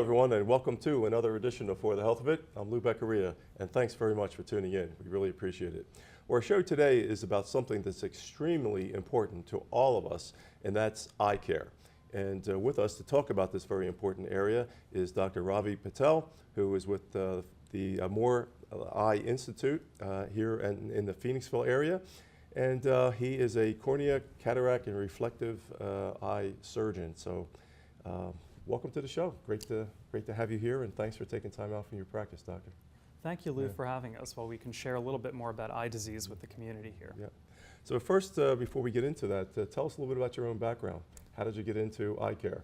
everyone, and welcome to another edition of For the Health of It. I'm Lou Beccaria, and thanks very much for tuning in. We really appreciate it. Our show today is about something that's extremely important to all of us, and that's eye care. And with us to talk about this very important area is Dr. Ravi Patel, who is with the Moore Eye Institute here in the Phoenixville area. And he is a cornea, cataract, and reflective eye surgeon. So welcome to the show. Great to have you here, and thanks for taking time out from your practice, Doctor. Thank you, Lou, for having us. Well, we can share a little bit more about eye disease with the community here. Yeah. So first, before we get into that, tell us a little bit about your own background. How did you get into eye care?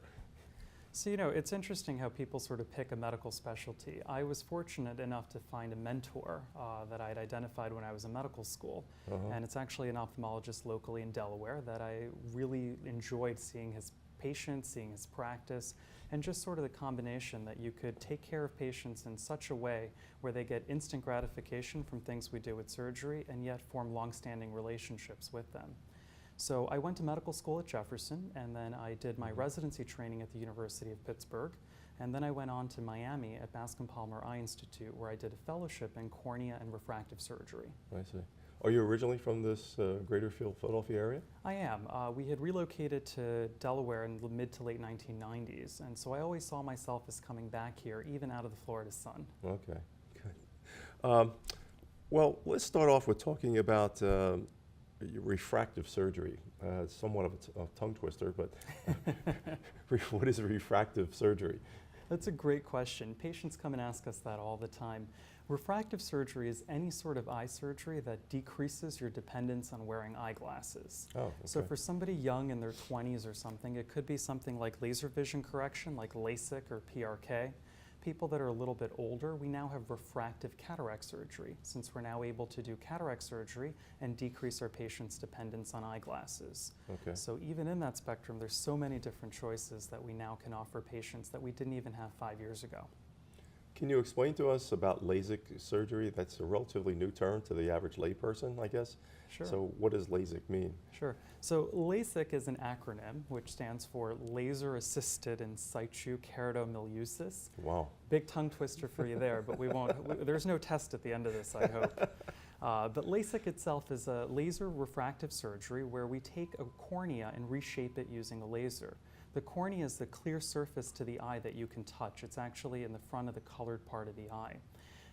So, it's interesting how people sort of pick a medical specialty. I was fortunate enough to find a mentor that I had identified when I was in medical school. And it's actually an ophthalmologist locally in Delaware that I really enjoyed seeing his patients, seeing his practice, and just sort of the combination that you could take care of patients in such a way where they get instant gratification from things we do with surgery and yet form long-standing relationships with them. So I went to medical school at Jefferson, and then I did my residency training at the University of Pittsburgh, and then I went on to Miami at Bascom Palmer Eye Institute, where I did a fellowship in cornea and refractive surgery. I see. Are you originally from this greater Philadelphia area? I am. We had relocated to Delaware in the mid to late 1990s, and so I always saw myself as coming back here, even out of the Florida sun. Okay, good. Well, let's start off with talking about refractive surgery. Somewhat of a tongue twister, but what is refractive surgery? That's a great question. Patients come and ask us that all the time. Refractive surgery is any sort of eye surgery that decreases your dependence on wearing eyeglasses. Oh, okay. So for somebody young in their 20s or something, it could be something like laser vision correction, like LASIK or PRK. People that are a little bit older, we now have refractive cataract surgery, since we're now able to do cataract surgery and decrease our patients' dependence on eyeglasses. Okay. So even in that spectrum, there's so many different choices that we now can offer patients that we didn't even have 5 years ago. Can you explain to us about LASIK surgery? That's a relatively new term to the average layperson, I guess. Sure. So what does LASIK mean? Sure. So LASIK is an acronym which stands for Laser Assisted In Situ Keratomileusis. Wow. Big tongue twister for you there, but we won't. There's no test at the end of this, I hope. But LASIK itself is a laser refractive surgery where we take a cornea and reshape it using a laser. The cornea is the clear surface to the eye that you can touch. It's actually in the front of the colored part of the eye.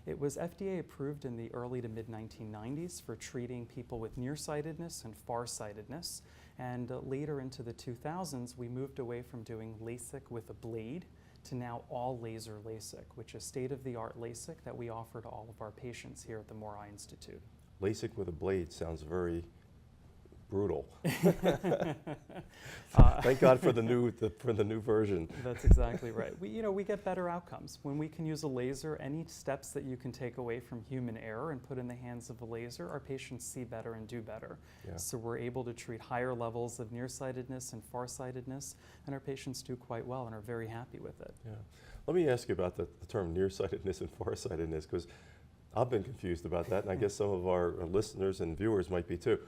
It was FDA approved in the early to mid 1990s for treating people with nearsightedness and farsightedness. And later into the 2000s, we moved away from doing LASIK with a blade to now all laser LASIK, which is state-of-the-art LASIK that we offer to all of our patients here at the Moore Eye Institute. LASIK with a blade sounds very brutal. Thank God for the new version. That's exactly right. We get better outcomes when we can use a laser. Any steps that you can take away from human error and put in the hands of a laser, our patients see better and do better. Yeah. So we're able to treat higher levels of nearsightedness and farsightedness, and our patients do quite well and are very happy with it. Yeah. Let me ask you about the term nearsightedness and farsightedness, because I've been confused about that, and I guess some of our listeners and viewers might be too.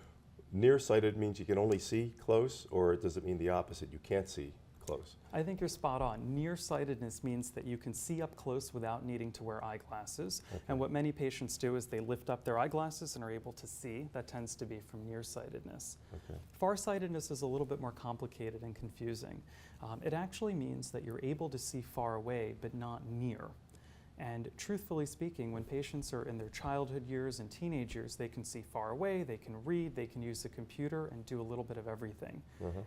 Nearsighted means you can only see close, or does it mean the opposite, you can't see close? I think you're spot on. Nearsightedness means that you can see up close without needing to wear eyeglasses. Okay. And what many patients do is they lift up their eyeglasses and are able to see. That tends to be from nearsightedness. Okay. Farsightedness is a little bit more complicated and confusing. It actually means that you're able to see far away but not near. And truthfully speaking, when patients are in their childhood years and teenage years, they can see far away, they can read, they can use the computer and do a little bit of everything.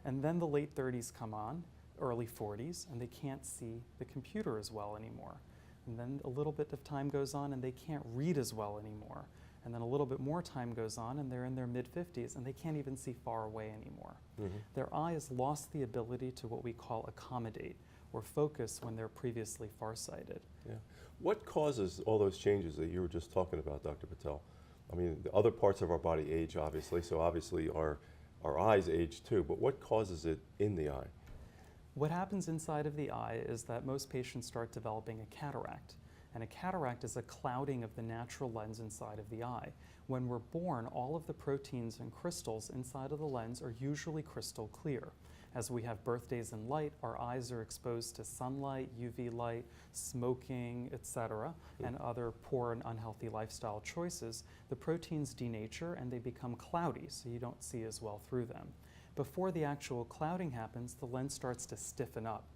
And then the late 30s come on, early 40s, and they can't see the computer as well anymore. And then a little bit of time goes on and they can't read as well anymore. And then a little bit more time goes on and they're in their mid-50s and they can't even see far away anymore. Their eye has lost the ability to what we call accommodate or focus when they're previously farsighted. Yeah. What causes all those changes that you were just talking about, Dr. Patel? I mean, the other parts of our body age, obviously, so obviously our eyes age too, but what causes it in the eye? What happens inside of the eye is that most patients start developing a cataract. And a cataract is a clouding of the natural lens inside of the eye. When we're born, all of the proteins and crystals inside of the lens are usually crystal clear. As we have birthdays in light, our eyes are exposed to sunlight, UV light, smoking, etc., and other poor and unhealthy lifestyle choices. The proteins denature and they become cloudy, so you don't see as well through them. Before the actual clouding happens, the lens starts to stiffen up.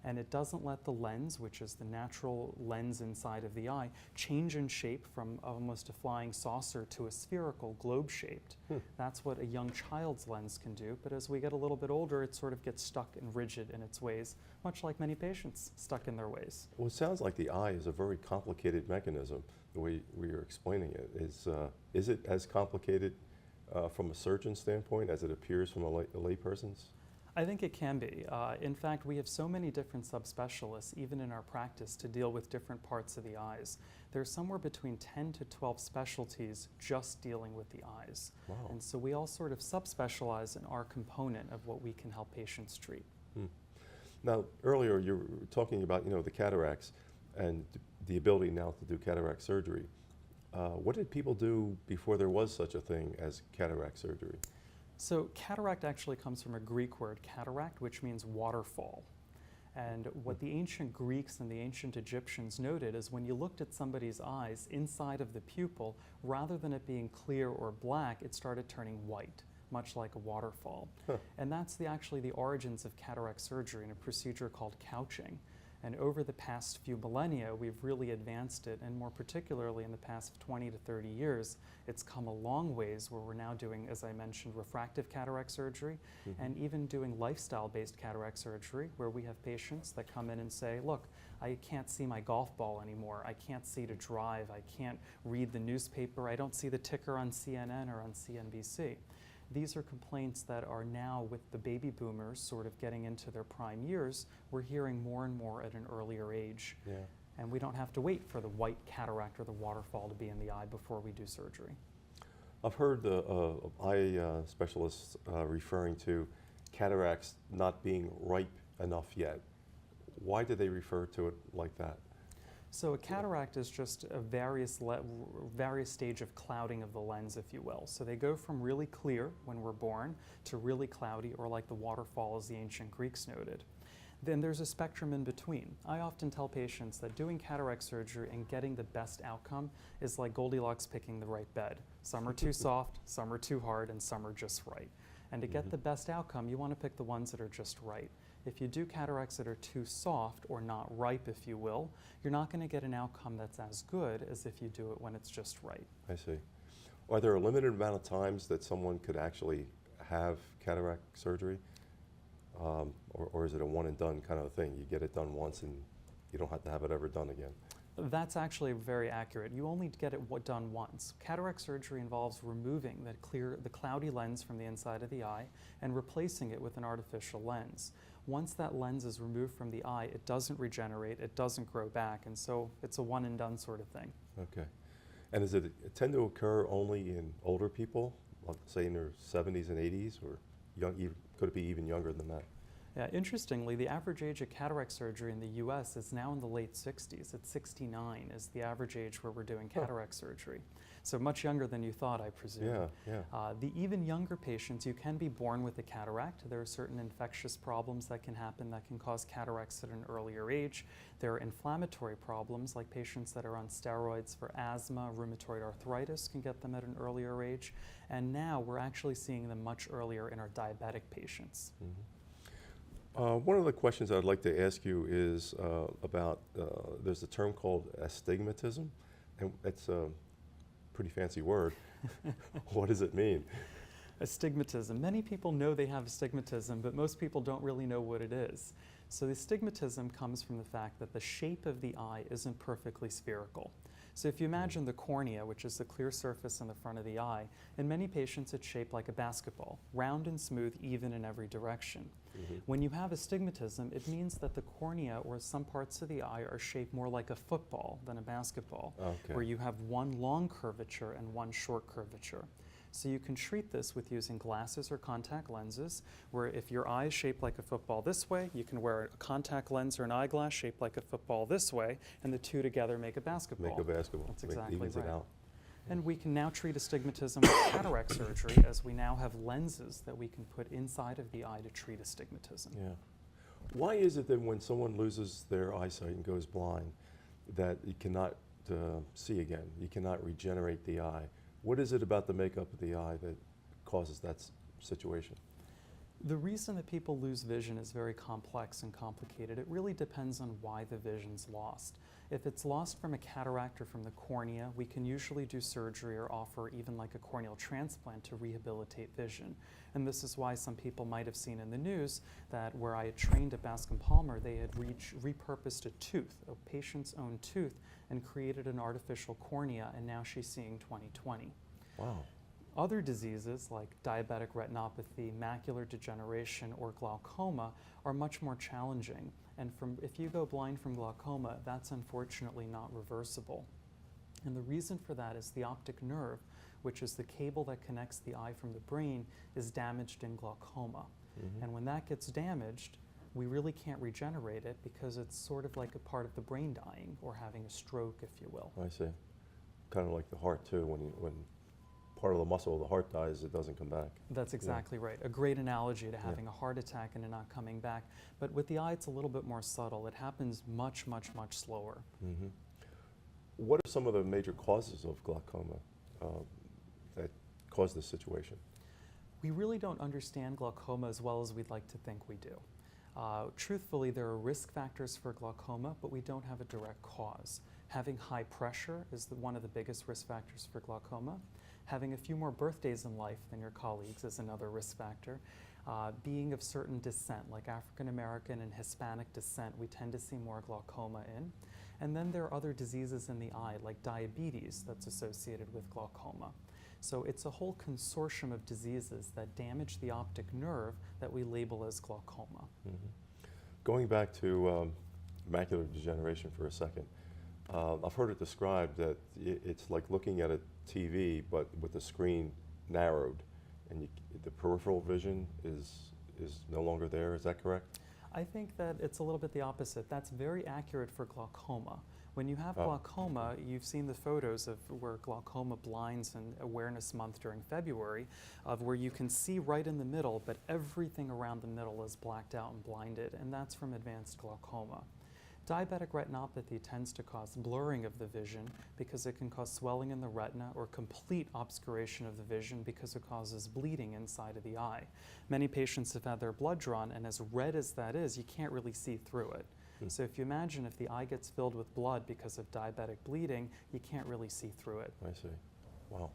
And it doesn't let the lens, which is the natural lens inside of the eye, change in shape from almost a flying saucer to a spherical, globe-shaped. That's what a young child's lens can do, but as we get a little bit older, it sort of gets stuck and rigid in its ways, much like many patients stuck in their ways. Well, it sounds like the eye is a very complicated mechanism, the way you're explaining it. Is it as complicated from a surgeon standpoint as it appears from a layperson's? I think it can be. In fact, we have so many different subspecialists, even in our practice, to deal with different parts of the eyes. There's somewhere between 10 to 12 specialties just dealing with the eyes. Wow. And so we all sort of subspecialize in our component of what we can help patients treat. Now, earlier you were talking about, the cataracts and the ability now to do cataract surgery. What did people do before there was such a thing as cataract surgery? So cataract actually comes from a Greek word, cataract, which means waterfall. And what the ancient Greeks and the ancient Egyptians noted is when you looked at somebody's eyes inside of the pupil, rather than it being clear or black, it started turning white, much like a waterfall. And that's actually the origins of cataract surgery in a procedure called couching. And over the past few millennia, we've really advanced it, and more particularly in the past 20 to 30 years, it's come a long ways where we're now doing, as I mentioned, refractive cataract surgery, and even doing lifestyle-based cataract surgery, where we have patients that come in and say, look, I can't see my golf ball anymore, I can't see to drive, I can't read the newspaper, I don't see the ticker on CNN or on CNBC. These are complaints that are now, with the baby boomers sort of getting into their prime years, we're hearing more and more at an earlier age. Yeah. And we don't have to wait for the white cataract or the waterfall to be in the eye before we do surgery. I've heard the eye specialists referring to cataracts not being ripe enough yet. Why do they refer to it like that? So a cataract is just a various stage of clouding of the lens, if you will. So they go from really clear when we're born to really cloudy, or like the waterfall as the ancient Greeks noted. Then there's a spectrum in between. I often tell patients that doing cataract surgery and getting the best outcome is like Goldilocks picking the right bed. Some are too soft, some are too hard, and some are just right. And to get the best outcome, you want to pick the ones that are just right. If you do cataracts that are too soft or not ripe, if you will, you're not going to get an outcome that's as good as if you do it when it's just right. I see. Are there a limited amount of times that someone could actually have cataract surgery? Or is it a one and done kind of thing? You get it done once and you don't have to have it ever done again? That's actually very accurate. You only get it done once. Cataract surgery involves removing the cloudy lens from the inside of the eye and replacing it with an artificial lens. Once that lens is removed from the eye, it doesn't regenerate, it doesn't grow back, and so it's a one and done sort of thing. Okay. And does it tend to occur only in older people, like say in their 70s and 80s, or could it be even younger than that? Yeah, interestingly, the average age of cataract surgery in the U.S. is now in the late 60s. It's 69 is the average age where we're doing cataract surgery. So much younger than you thought, I presume. Yeah, yeah. The even younger patients, you can be born with a cataract. There are certain infectious problems that can happen that can cause cataracts at an earlier age. There are inflammatory problems, like patients that are on steroids for asthma, rheumatoid arthritis can get them at an earlier age. And now we're actually seeing them much earlier in our diabetic patients. One of the questions I'd like to ask you is about, there's a term called astigmatism, and it's a pretty fancy word. What does it mean? Astigmatism. Many people know they have astigmatism, but most people don't really know what it is. So the astigmatism comes from the fact that the shape of the eye isn't perfectly spherical. So if you imagine the cornea, which is the clear surface in the front of the eye, in many patients it's shaped like a basketball, round and smooth, even in every direction. When you have astigmatism, it means that the cornea or some parts of the eye are shaped more like a football than a basketball, where you have one long curvature and one short curvature. So you can treat this with using glasses or contact lenses, where if your eye is shaped like a football this way, you can wear a contact lens or an eyeglass shaped like a football this way, and the two together make a basketball. Make a basketball. That's exactly evens right. it out. And we can now treat astigmatism with cataract surgery, as we now have lenses that we can put inside of the eye to treat astigmatism. Yeah. Why is it that when someone loses their eyesight and goes blind, that you cannot see again? You cannot regenerate the eye. What is it about the makeup of the eye that causes that situation? The reason that people lose vision is very complex and complicated. It really depends on why the vision's lost. If it's lost from a cataract or from the cornea, we can usually do surgery or offer even like a corneal transplant to rehabilitate vision. And this is why some people might have seen in the news that where I had trained at Bascom Palmer, they had repurposed a tooth, a patient's own tooth, and created an artificial cornea, and now she's seeing 20/20. Wow. Other diseases like diabetic retinopathy, macular degeneration, or glaucoma are much more challenging. And if you go blind from glaucoma, that's unfortunately not reversible. And the reason for that is the optic nerve, which is the cable that connects the eye from the brain, is damaged in glaucoma. Mm-hmm. And when that gets damaged, we really can't regenerate it because it's sort of like a part of the brain dying or having a stroke, if you will. I see. Kind of like the heart too, when part of the muscle of the heart dies, it doesn't come back. That's exactly right. A great analogy to having a heart attack and it not coming back. But with the eye, it's a little bit more subtle. It happens much, much, much slower. Mm-hmm. What are some of the major causes of glaucoma that cause this situation? We really don't understand glaucoma as well as we'd like to think we do. Truthfully, there are risk factors for glaucoma, but we don't have a direct cause. Having high pressure is one of the biggest risk factors for glaucoma. Having a few more birthdays in life than your colleagues is another risk factor. Being of certain descent, like African American and Hispanic descent, we tend to see more glaucoma in. And then there are other diseases in the eye, like diabetes, that's associated with glaucoma. So it's a whole consortium of diseases that damage the optic nerve that we label as glaucoma. Mm-hmm. Going back to macular degeneration for a second, I've heard it described that it's like looking at a TV, but with the screen narrowed, and the peripheral vision is no longer there. Is that correct? I think that it's a little bit the opposite. That's very accurate for glaucoma. When you have glaucoma, you've seen the photos of where glaucoma blinds and Awareness Month during February, of where you can see right in the middle, but everything around the middle is blacked out and blinded, and that's from advanced glaucoma. Diabetic retinopathy tends to cause blurring of the vision because it can cause swelling in the retina or complete obscuration of the vision because it causes bleeding inside of the eye. Many patients have had their blood drawn, and as red as that is, you can't really see through it. So if you imagine if the eye gets filled with blood because of diabetic bleeding, you can't really see through it. I see. Wow.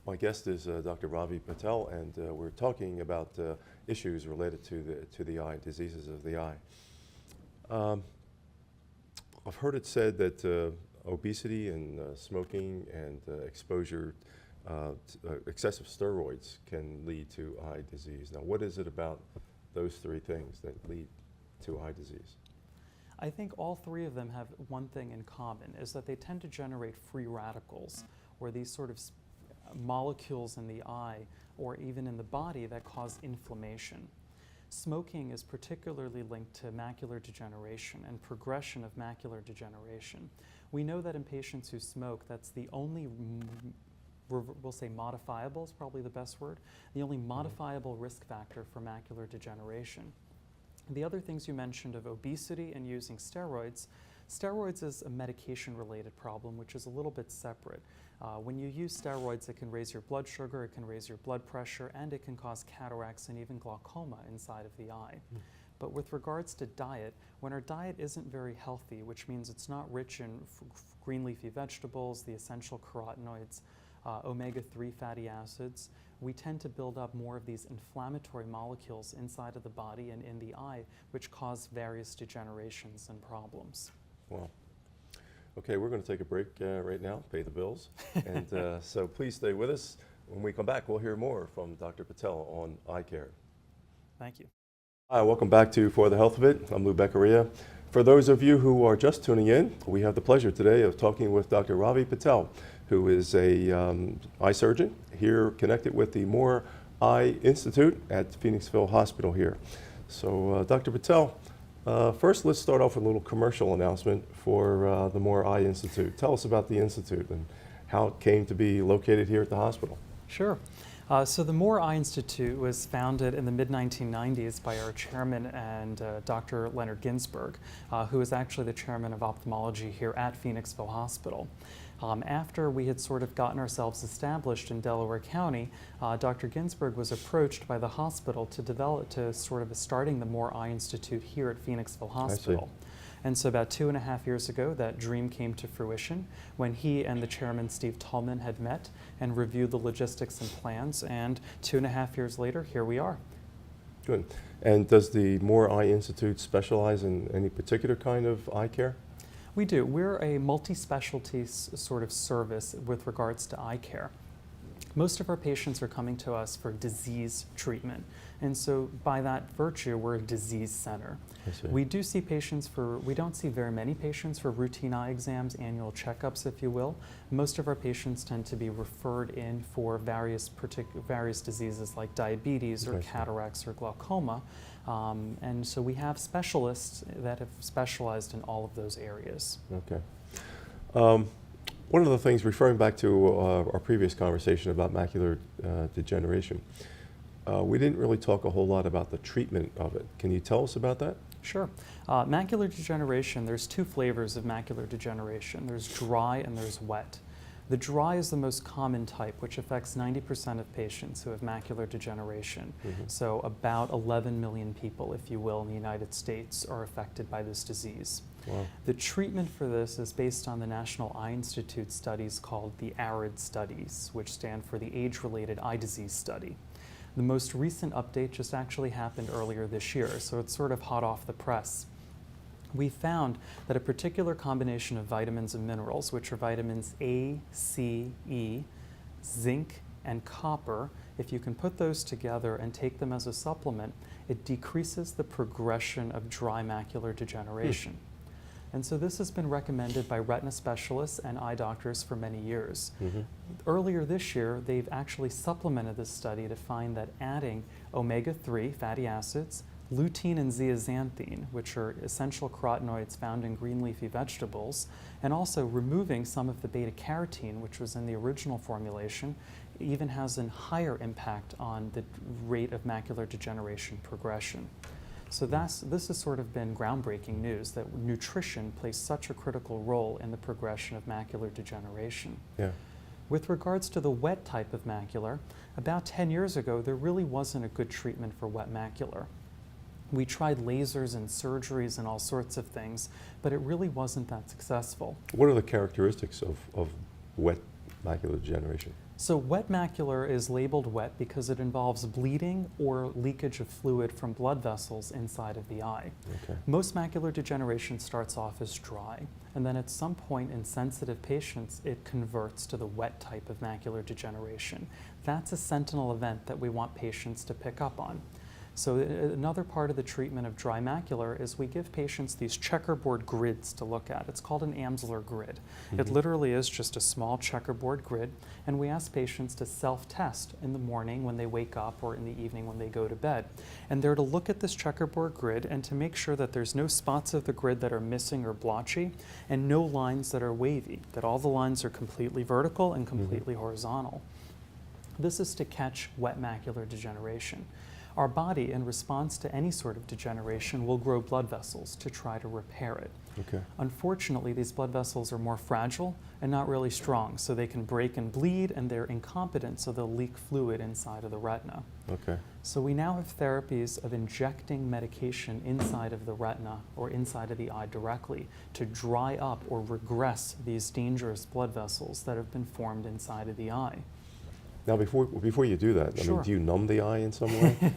My guest is Dr. Ravi Patel, and we're talking about issues related to the eye, diseases of the eye. I've heard it said that obesity and smoking and exposure, excessive steroids can lead to eye disease. Now, what is it about those three things that lead to eye disease? I think all three of them have one thing in common, is that they tend to generate free radicals, or these sort of molecules in the eye or even in the body that cause inflammation. Smoking is particularly linked to macular degeneration and progression of macular degeneration. We know that in patients who smoke, that's the only, we'll say modifiable is probably the best word, the only modifiable risk factor for macular degeneration. The other things you mentioned of obesity and using steroids, steroids is a medication-related problem, which is a little bit separate. When you use steroids, it can raise your blood sugar, it can raise your blood pressure, and it can cause cataracts and even glaucoma inside of the eye. But with regards to diet, when our diet isn't very healthy, which means it's not rich in green leafy vegetables, the essential carotenoids, omega-3 fatty acids, we tend to build up more of these inflammatory molecules inside of the body and in the eye, which cause various degenerations and problems. Wow. Okay, we're going to take a break right now, pay the bills. And so please stay with us. When we come back, we'll hear more from Dr. Patel on EyeCare. Thank you. Hi, welcome back to For the Health of It. I'm Lou Beccaria. For those of you who are just tuning in, we have the pleasure today of talking with Dr. Ravi Patel, who is a eye surgeon here connected with the Moore Eye Institute at Phoenixville Hospital here. So Dr. Patel, first let's start off with a little commercial announcement for the Moore Eye Institute. Tell us about the Institute and how it came to be located here at the hospital. Sure. So the Moore Eye Institute was founded in the mid-1990s by our chairman and Dr. Leonard Ginsberg, who is actually the chairman of ophthalmology here at Phoenixville Hospital. After we had sort of gotten ourselves established in Delaware County, Dr. Ginsberg was approached by the hospital to sort of starting the Moore Eye Institute here at Phoenixville Hospital. And so about 2.5 years ago, that dream came to fruition when he and the chairman, Steve Tallman, had met and reviewed the logistics and plans. And 2.5 years later, here we are. Good. And does the Moore Eye Institute specialize in any particular kind of eye care? We do. We're a multi-specialty sort of service with regards to eye care. Most of our patients are coming to us for disease treatment. And so by that virtue, we're a disease center. We do see patients we don't see very many patients for routine eye exams, annual checkups, if you will. Most of our patients tend to be referred in for various diseases like diabetes or cataracts or glaucoma. And so we have specialists that have specialized in all of those areas. Okay. One of the things, referring back to our previous conversation about macular degeneration, we didn't really talk a whole lot about the treatment of it. Can you tell us about that? Sure. Macular degeneration, there's two flavors of macular degeneration. There's dry and there's wet. The dry is the most common type, which affects 90% of patients who have macular degeneration. So about 11 million people, if you will, in the United States are affected by this disease. Wow. The treatment for this is based on the National Eye Institute studies called the ARID studies, which stand for the Age-Related Eye Disease Study. The most recent update just actually happened earlier this year, so it's sort of hot off the press. We found that a particular combination of vitamins and minerals, which are vitamins A, C, E, zinc, and copper, if you can put those together and take them as a supplement, it decreases the progression of dry macular degeneration. And so this has been recommended by retina specialists and eye doctors for many years. Earlier this year, they've actually supplemented this study to find that adding omega-3 fatty acids, lutein and zeaxanthin, which are essential carotenoids found in green leafy vegetables, and also removing some of the beta-carotene, which was in the original formulation, even has a higher impact on the rate of macular degeneration progression. So this has sort of been groundbreaking news that nutrition plays such a critical role in the progression of macular degeneration. Yeah. With regards to the wet type of macular, about 10 years ago, there really wasn't a good treatment for wet macular. We tried lasers and surgeries and all sorts of things, but it really wasn't that successful. What are the characteristics of wet macular degeneration? So wet macular is labeled wet because it involves bleeding or leakage of fluid from blood vessels inside of the eye. Okay. Most macular degeneration starts off as dry, and then at some point in sensitive patients, it converts to the wet type of macular degeneration. That's a sentinel event that we want patients to pick up on. So another part of the treatment of dry macular is we give patients these checkerboard grids to look at. It's called an Amsler grid. It literally is just a small checkerboard grid, and we ask patients to self-test in the morning when they wake up or in the evening when they go to bed. And they're to look at this checkerboard grid and to make sure that there's no spots of the grid that are missing or blotchy and no lines that are wavy, that all the lines are completely vertical and completely horizontal. This is to catch wet macular degeneration. Our body, in response to any sort of degeneration, will grow blood vessels to try to repair it. Okay. Unfortunately, these blood vessels are more fragile and not really strong, so they can break and bleed, and they're incompetent, so they'll leak fluid inside of the retina. Okay. So we now have therapies of injecting medication inside of the retina or inside of the eye directly to dry up or regress these dangerous blood vessels that have been formed inside of the eye. Now, before you do that, I Sure. mean, do you numb the eye in some way?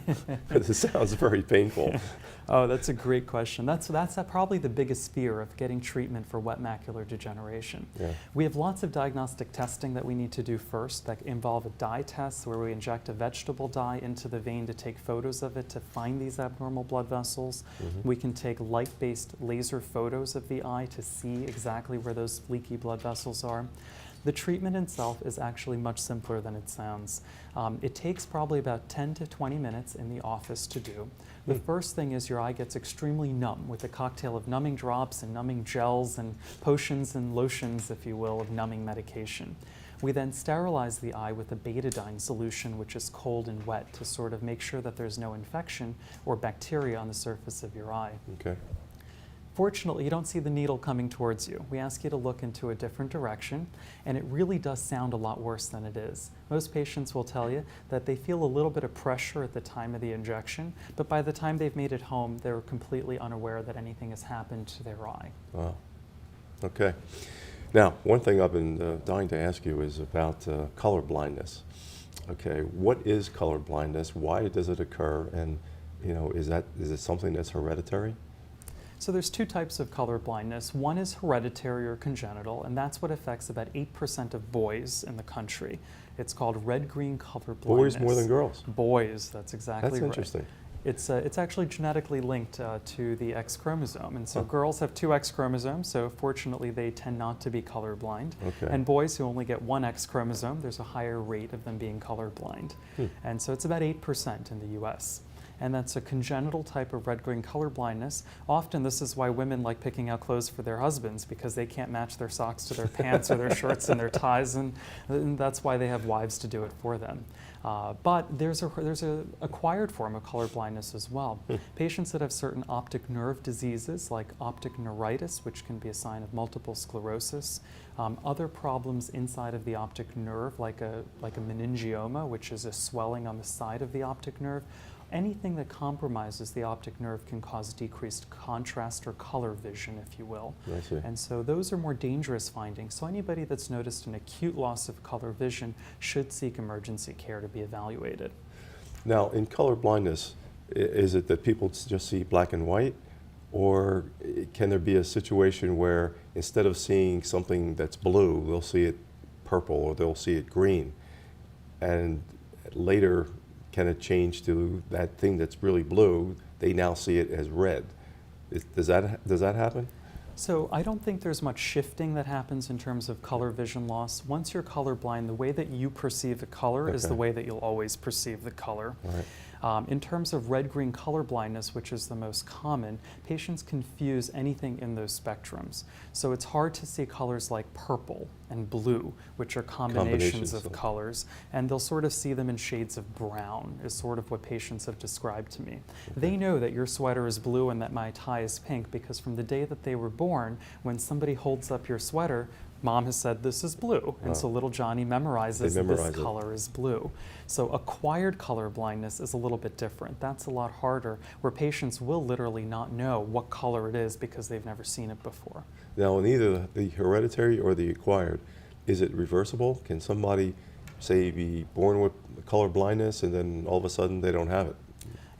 This sounds very painful. Oh, that's a great question. That's probably the biggest fear of getting treatment for wet macular degeneration. Yeah. We have lots of diagnostic testing that we need to do first that involve a dye test where we inject a vegetable dye into the vein to take photos of it to find these abnormal blood vessels. We can take light-based laser photos of the eye to see exactly where those leaky blood vessels are. The treatment itself is actually much simpler than it sounds. It takes probably about 10 to 20 minutes in the office to do. The first thing is your eye gets extremely numb with a cocktail of numbing drops and numbing gels and potions and lotions, if you will, of numbing medication. We then sterilize the eye with a betadine solution, which is cold and wet, to sort of make sure that there's no infection or bacteria on the surface of your eye. Okay. Fortunately, you don't see the needle coming towards you. We ask you to look into a different direction, and it really does sound a lot worse than it is. Most patients will tell you that they feel a little bit of pressure at the time of the injection, but by the time they've made it home, they're completely unaware that anything has happened to their eye. Wow. Okay. Now, one thing I've been dying to ask you is about color blindness. Okay, what is color blindness? Why does it occur? And is it something that's hereditary? So there's two types of color blindness. One is hereditary or congenital, and that's what affects about 8% of boys in the country. It's called red-green color blindness. Boys more than girls? Boys, that's exactly right. That's interesting. It's actually genetically linked to the X chromosome. And so girls have 2 X chromosomes, so fortunately they tend not to be colorblind. Okay. And boys who only get 1 X chromosome, there's a higher rate of them being colorblind. And so it's about 8% in the US. And that's a congenital type of red-green color blindness. Often this is why women like picking out clothes for their husbands, because they can't match their socks to their pants or their shirts and their ties, and that's why they have wives to do it for them. But there's a acquired form of color blindness as well. Patients that have certain optic nerve diseases like optic neuritis, which can be a sign of multiple sclerosis, other problems inside of the optic nerve like a meningioma, which is a swelling on the side of the optic nerve. Anything that compromises the optic nerve can cause decreased contrast or color vision, if you will. I see. And so those are more dangerous findings. So anybody that's noticed an acute loss of color vision should seek emergency care to be evaluated. Now, in color blindness, is it that people just see black and white? Or can there be a situation where instead of seeing something that's blue, they'll see it purple or they'll see it green? And later, can it change to that thing that's really blue? They now see it as red. Does that happen? So I don't think there's much shifting that happens in terms of color vision loss. Once you're colorblind, the way that you perceive a color is the way that you'll always perceive the color. Right. In terms of red-green color blindness, which is the most common, patients confuse anything in those spectrums. So it's hard to see colors like purple and blue, which are combinations of colors, and they'll sort of see them in shades of brown, is sort of what patients have described to me. They know that your sweater is blue and that my tie is pink because from the day that they were born, when somebody holds up your sweater, Mom has said this is blue, and so little Johnny memorizes this color is blue. So acquired color blindness is a little bit different. That's a lot harder, where patients will literally not know what color it is because they've never seen it before. Now, in either the hereditary or the acquired, is it reversible? Can somebody, say, be born with color blindness and then all of a sudden they don't have it?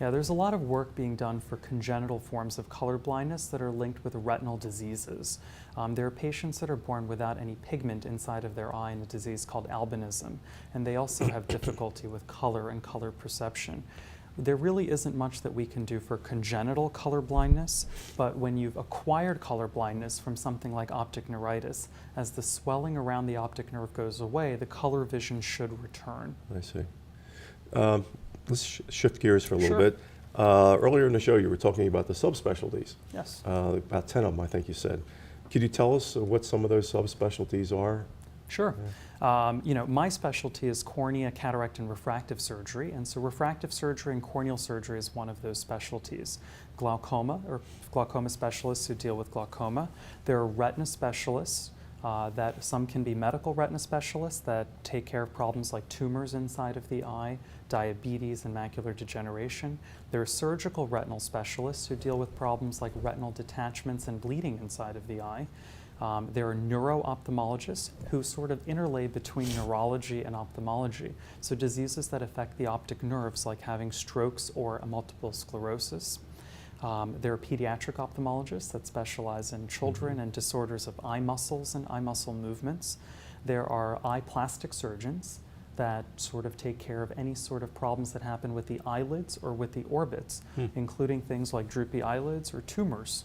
Yeah, there's a lot of work being done for congenital forms of color blindness that are linked with retinal diseases. There are patients that are born without any pigment inside of their eye in a disease called albinism, and they also have difficulty with color and color perception. There really isn't much that we can do for congenital color blindness, but when you've acquired color blindness from something like optic neuritis, as the swelling around the optic nerve goes away, the color vision should return. I see. Let's shift gears for a little bit. Earlier in the show, you were talking about the subspecialties. Yes. About 10 of them, I think you said. Could you tell us what some of those subspecialties are? Sure. My specialty is cornea, cataract, and refractive surgery, and so refractive surgery and corneal surgery is one of those specialties. Glaucoma, or glaucoma specialists who deal with glaucoma. There are retina specialists. That some can be medical retina specialists that take care of problems like tumors inside of the eye, diabetes, and macular degeneration. There are surgical retinal specialists who deal with problems like retinal detachments and bleeding inside of the eye. There are neuro-ophthalmologists who sort of interlay between neurology and ophthalmology, so diseases that affect the optic nerves like having strokes or a multiple sclerosis. There are pediatric ophthalmologists that specialize in children and disorders of eye muscles and eye muscle movements. There are eye plastic surgeons that sort of take care of any sort of problems that happen with the eyelids or with the orbits, including things like droopy eyelids or tumors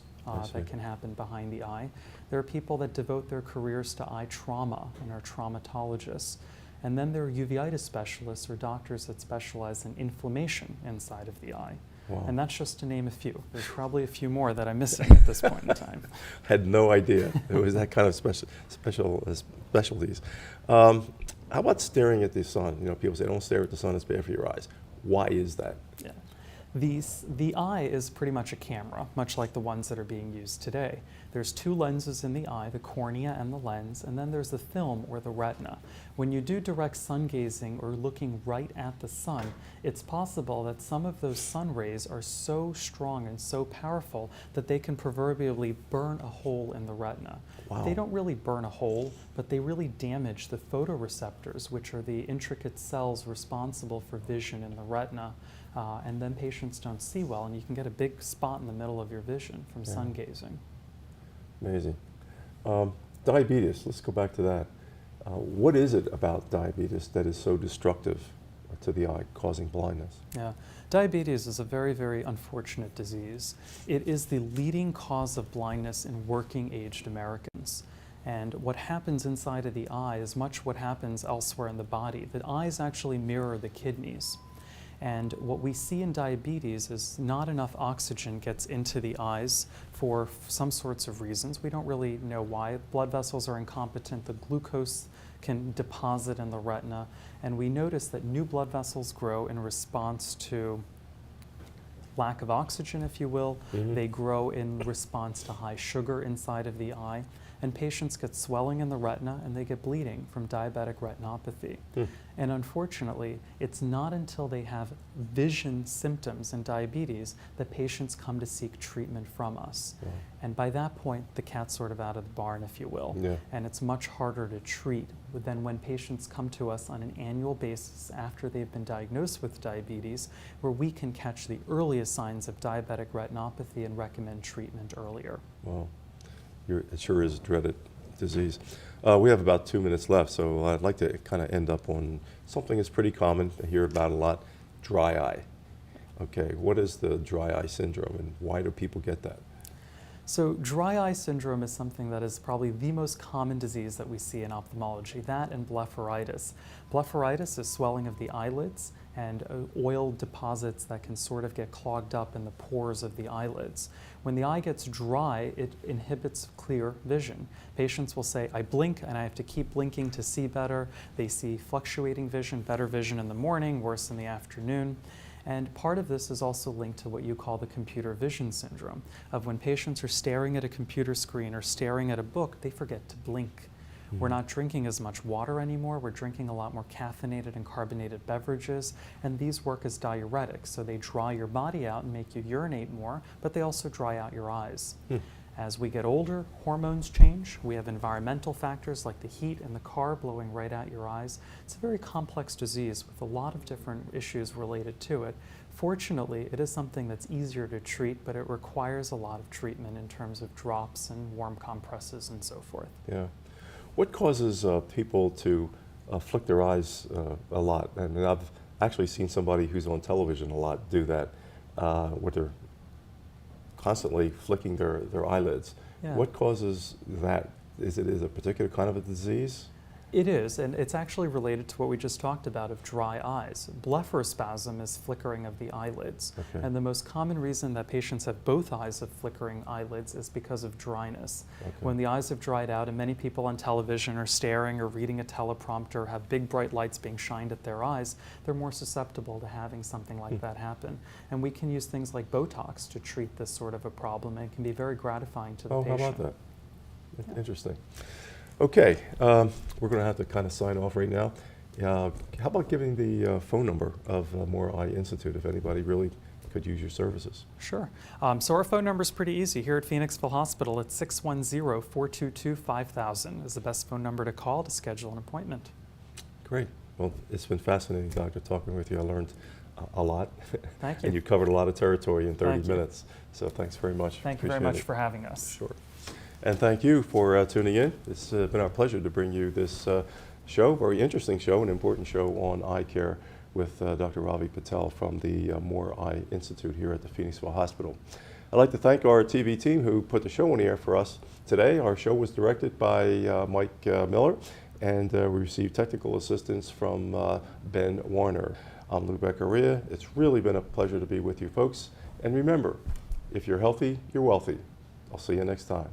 that can happen behind the eye. There are people that devote their careers to eye trauma and are traumatologists. And then there are uveitis specialists or doctors that specialize in inflammation inside of the eye. Wow. And that's just to name a few. There's probably a few more that I'm missing at this point in time. Had no idea it was that kind of specialties. How about staring at the sun? You know, people say don't stare at the sun, it's bad for your eyes. Why is that? Yeah. The eye is pretty much a camera, much like the ones that are being used today. There's two lenses in the eye, the cornea and the lens, and then there's the film or the retina. When you do direct sun gazing or looking right at the sun, it's possible that some of those sun rays are so strong and so powerful that they can proverbially burn a hole in the retina. Wow. They don't really burn a hole, but they really damage the photoreceptors, which are the intricate cells responsible for vision in the retina. And then patients don't see well, and you can get a big spot in the middle of your vision from sun gazing. Amazing. Diabetes, let's go back to that. What is it about diabetes that is so destructive to the eye, causing blindness? Yeah, diabetes is a very, very unfortunate disease. It is the leading cause of blindness in working-aged Americans. And what happens inside of the eye is much what happens elsewhere in the body. The eyes actually mirror the kidneys. And what we see in diabetes is not enough oxygen gets into the eyes for some sorts of reasons. We don't really know why. Blood vessels are incompetent. The glucose can deposit in the retina. And we notice that new blood vessels grow in response to lack of oxygen, if you will. Mm-hmm. They grow in response to high sugar inside of the eye. And patients get swelling in the retina and they get bleeding from diabetic retinopathy. And unfortunately, it's not until they have vision symptoms in diabetes that patients come to seek treatment from us. And by that point, the cat's sort of out of the barn, if you will. And it's much harder to treat than when patients come to us on an annual basis after they've been diagnosed with diabetes, where we can catch the earliest signs of diabetic retinopathy and recommend treatment earlier. Wow. It sure is a dreaded disease. We have about 2 minutes left, so I'd like to kind of end up on something that's pretty common. I hear about a lot, dry eye. Okay, what is the dry eye syndrome and why do people get that? So dry eye syndrome is something that is probably the most common disease that we see in ophthalmology, that and blepharitis. Blepharitis is swelling of the eyelids and oil deposits that can sort of get clogged up in the pores of the eyelids. When the eye gets dry, it inhibits clear vision. Patients will say, I blink and I have to keep blinking to see better. They see fluctuating vision, better vision in the morning, worse in the afternoon. And part of this is also linked to what you call the computer vision syndrome, of when patients are staring at a computer screen or staring at a book, they forget to blink. We're not drinking as much water anymore. We're drinking a lot more caffeinated and carbonated beverages, and these work as diuretics. So they dry your body out and make you urinate more, but they also dry out your eyes. As we get older, hormones change. We have environmental factors like the heat in the car blowing right out your eyes. It's a very complex disease with a lot of different issues related to it. Fortunately, it is something that's easier to treat, but it requires a lot of treatment in terms of drops and warm compresses and so forth. Yeah. What causes people to flick their eyes a lot? And I've actually seen somebody who's on television a lot do that, where they're constantly flicking their eyelids. Yeah. What causes that? Is it a particular kind of a disease? It is, and it's actually related to what we just talked about of dry eyes. Blepharospasm is flickering of the eyelids. Okay. And the most common reason that patients have both eyes have flickering eyelids is because of dryness. Okay. When the eyes have dried out, and many people on television are staring or reading a teleprompter, have big bright lights being shined at their eyes, they're more susceptible to having something like that happen. And we can use things like Botox to treat this sort of a problem, and it can be very gratifying to the patient. How about that? Yeah. Interesting. Okay, we're going to have to kind of sign off right now. How about giving the phone number of More Eye Institute if anybody really could use your services? Sure. So our phone number is pretty easy. Here at Phoenixville Hospital, it's 610-422-5000 is the best phone number to call to schedule an appointment. Great. Well, it's been fascinating, Doctor, talking with you. I learned a lot. Thank you. And you covered a lot of territory in 30 Thank you. minutes. So thanks very much. Thank you very much for having us. Sure. And thank you for tuning in. It's been our pleasure to bring you this show, very interesting show, an important show on eye care with Dr. Ravi Patel from the More Eye Institute here at the Phoenixville Hospital. I'd like to thank our TV team who put the show on the air for us today. Our show was directed by Mike Miller, and we received technical assistance from Ben Warner. I'm Lou Beccaria. It's really been a pleasure to be with you folks. And remember, if you're healthy, you're wealthy. I'll see you next time.